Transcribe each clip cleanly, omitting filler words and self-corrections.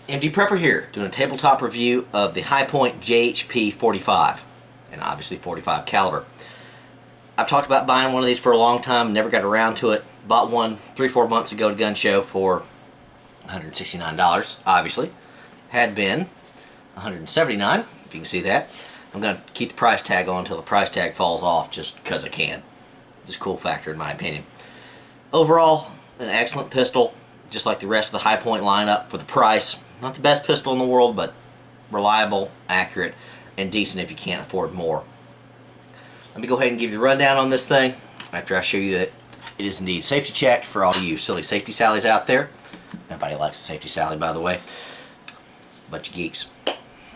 MD Prepper here, doing a tabletop review of the Hi-Point JHP 45, and obviously 45 caliber. I've talked about buying one of these for a long time, never got around to it. Bought one 3-4 months ago at a gun show for $169, obviously. Had been $179, if you can see that. I'm going to keep the price tag on until the price tag falls off, just because I can. Just a cool factor in my opinion. Overall, an excellent pistol, just like the rest of the Hi-Point lineup for the price. Not the best pistol in the world, but reliable, accurate, and decent if you can't afford more. Let me go ahead and give you the rundown on this thing after I show you that it is indeed safety checked for all you silly safety sallies out there. Nobody likes a safety sally, by the way. Bunch of geeks.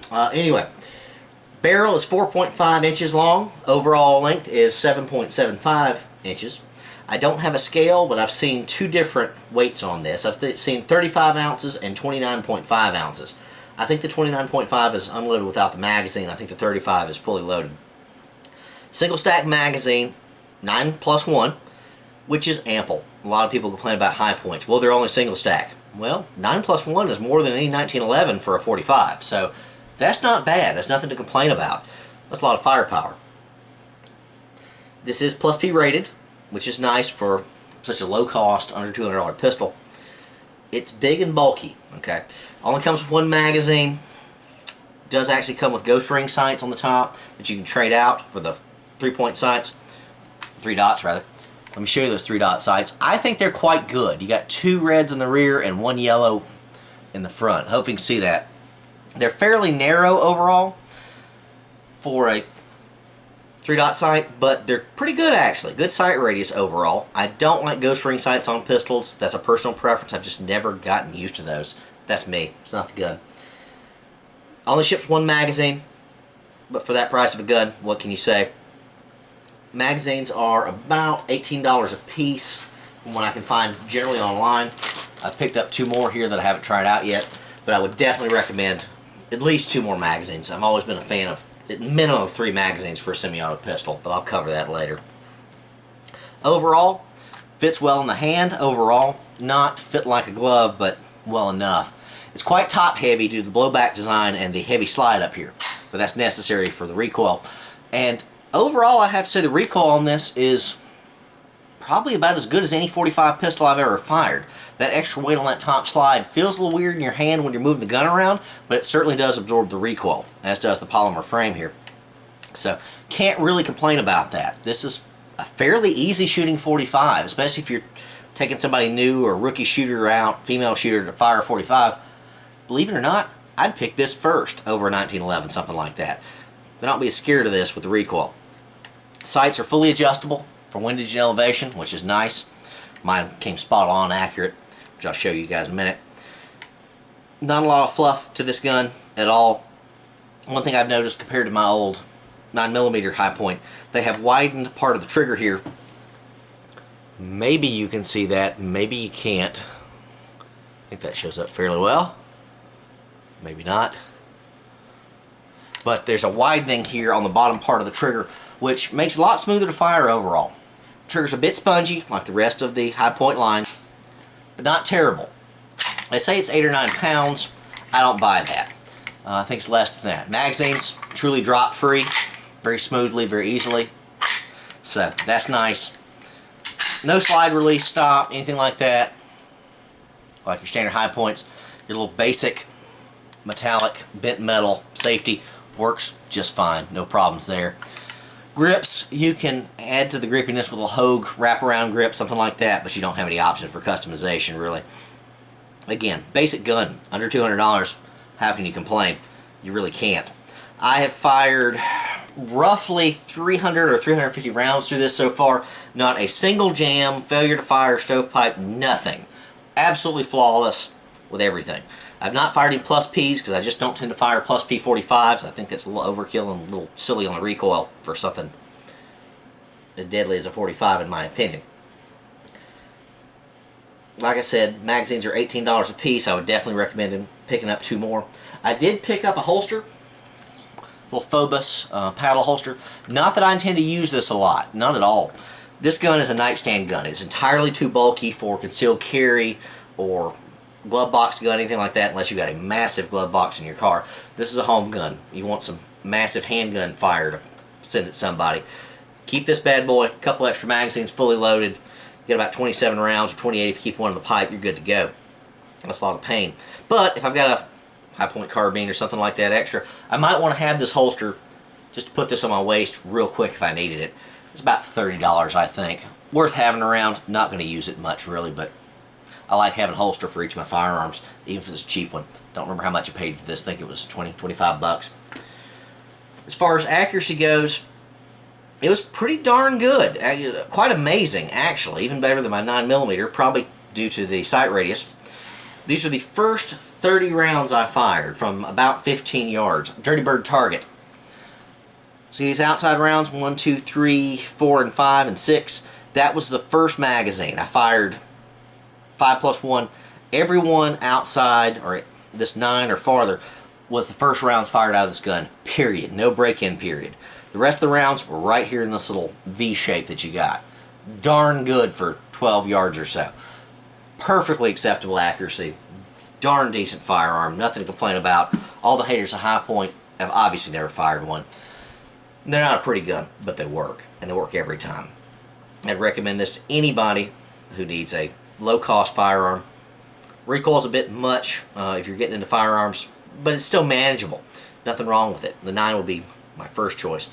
Anyway, barrel is 4.5 inches long. Overall length is 7.75 inches. I don't have a scale, but I've seen two different weights on this. I've seen 35 ounces and 29.5 ounces. I think the 29.5 is unloaded without the magazine. I think the 35 is fully loaded. Single stack magazine, 9+1, which is ample. A lot of people complain about Hi-Points. Well, they're only single stack. Well, 9+1 is more than any 1911 for a 45, so that's not bad. That's nothing to complain about. That's a lot of firepower. This is +P rated, which is nice for such a low cost, under $200 pistol. It's big and bulky, okay? Only comes with one magazine. Does actually come with ghost ring sights on the top that you can trade out for the 3-point sights. 3 dots, rather. Let me show you those 3-dot sights. I think they're quite good. You got 2 reds in the rear and 1 yellow in the front. Hope you can see that. They're fairly narrow overall for a 3-dot sight, but they're pretty good actually. Good sight radius overall. I don't like ghost ring sights on pistols. That's a personal preference. I've just never gotten used to those. That's me. It's not the gun. Only ships 1 magazine, but for that price of a gun, what can you say? Magazines are about $18 a piece from what I can find generally online. I've picked up 2 more here that I haven't tried out yet, but I would definitely recommend at least 2 more magazines. I've always been a fan of at minimum 3 magazines for a semi-auto pistol, but I'll cover that later. Overall, fits well in the hand. Overall, not fit like a glove, but well enough. It's quite top heavy due to the blowback design and the heavy slide up here, but that's necessary for the recoil. And overall, I have to say the recoil on this is probably about as good as any 45 pistol I've ever fired. That extra weight on that top slide feels a little weird in your hand when you're moving the gun around, but it certainly does absorb the recoil, as does the polymer frame here. So, can't really complain about that. This is a fairly easy shooting 45, especially if you're taking somebody new or rookie shooter out, female shooter to fire a 45. Believe it or not, I'd pick this first over a 1911, something like that. But don't be scared of this with the recoil. Sights are fully adjustable for windage and elevation, which is nice. Mine came spot on accurate, which I'll show you guys in a minute. Not a lot of fluff to this gun at all. One thing I've noticed compared to my old 9mm Hi-Point, they have widened part of the trigger here. Maybe you can see that, maybe you can't. I think that shows up fairly well. Maybe not. But there's a widening here on the bottom part of the trigger, which makes it a lot smoother to fire overall. Trigger's a bit spongy, like the rest of the Hi-Point line, but not terrible. They say it's 8 or 9 pounds. I don't buy that. I think it's less than that. Magazines truly drop free, very smoothly, very easily. So that's nice. No slide release stop, anything like that. Like your standard Hi-Points, your little basic metallic bent metal safety works just fine. No problems there. Grips, you can add to the grippiness with a Hogue wraparound grip, something like that, but you don't have any option for customization, really. Again, basic gun, under $200, how can you complain? You really can't. I have fired roughly 300 or 350 rounds through this so far. Not a single jam, failure to fire, stovepipe, nothing. Absolutely flawless with everything. I've not fired any +Ps because I just don't tend to fire +P 45s. I think that's a little overkill and a little silly on the recoil for something as deadly as a 45 in my opinion. Like I said, magazines are $18 a piece. I would definitely recommend picking up 2 more. I did pick up a holster, little Phobos paddle holster. Not that I intend to use this a lot, not at all. This gun is a nightstand gun. It's entirely too bulky for concealed carry or glove box gun, anything like that, unless you've got a massive glove box in your car. This is a home gun. You want some massive handgun fire to send at somebody. Keep this bad boy, a couple extra magazines, fully loaded. Get about 27 rounds or 28 if you keep one in the pipe, you're good to go. That's a lot of pain. But if I've got a high-point carbine or something like that extra, I might want to have this holster just to put this on my waist real quick if I needed it. It's about $30, I think. Worth having around. Not going to use it much, really, but I like having a holster for each of my firearms, even for this cheap one. Don't remember how much I paid for this. I think it was 20, 25 bucks. As far as accuracy goes, it was pretty darn good. Quite amazing, actually. Even better than my 9mm, probably due to the sight radius. These are the first 30 rounds I fired from about 15 yards. Dirty Bird target. See these outside rounds? 1, 2, 3, 4, and 5, and 6. That was the first magazine. I fired 5 plus 1. Every one outside, or this 9 or farther, was the first rounds fired out of this gun. Period. No break-in period. The rest of the rounds were right here in this little V shape that you got. Darn good for 12 yards or so. Perfectly acceptable accuracy. Darn decent firearm. Nothing to complain about. All the haters of High Point have obviously never fired one. They're not a pretty gun, but they work. And they work every time. I'd recommend this to anybody who needs a low-cost firearm. Recoil's a bit much if you're getting into firearms, but it's still manageable. Nothing wrong with it. The 9 would be my first choice.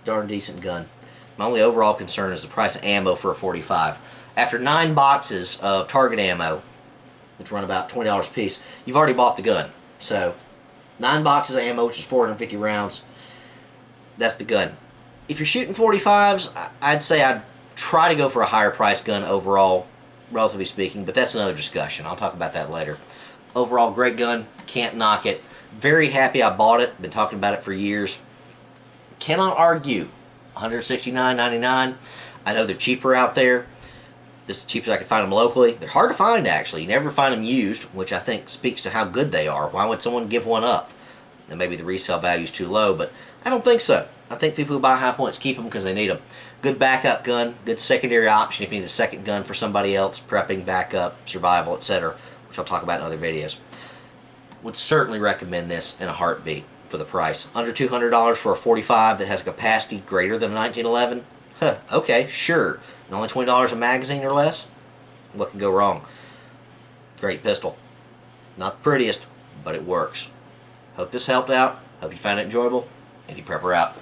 Darn decent gun. My only overall concern is the price of ammo for a 45. After 9 boxes of target ammo, which run about $20 a piece, you've already bought the gun. So, 9 boxes of ammo, which is 450 rounds, that's the gun. If you're shooting 45s, I'd say I'd try to go for a higher price gun overall, relatively speaking, but that's another discussion. I'll talk about that later. Overall, great gun. Can't knock it. Very happy I bought it. Been talking about it for years. Cannot argue. $169.99. I know they're cheaper out there. This is the cheapest I could find them locally. They're hard to find, actually. You never find them used, which I think speaks to how good they are. Why would someone give one up? And maybe the resale value is too low, but I don't think so. I think people who buy High Points keep them because they need them. Good backup gun, good secondary option if you need a second gun for somebody else, prepping, backup, survival, etc., which I'll talk about in other videos. Would certainly recommend this in a heartbeat for the price. Under $200 for a 45 that has a capacity greater than a 1911? Huh, okay, sure. And only $20 a magazine or less? What can go wrong? Great pistol. Not the prettiest, but it works. Hope this helped out. Hope you found it enjoyable. Andy Prepper out.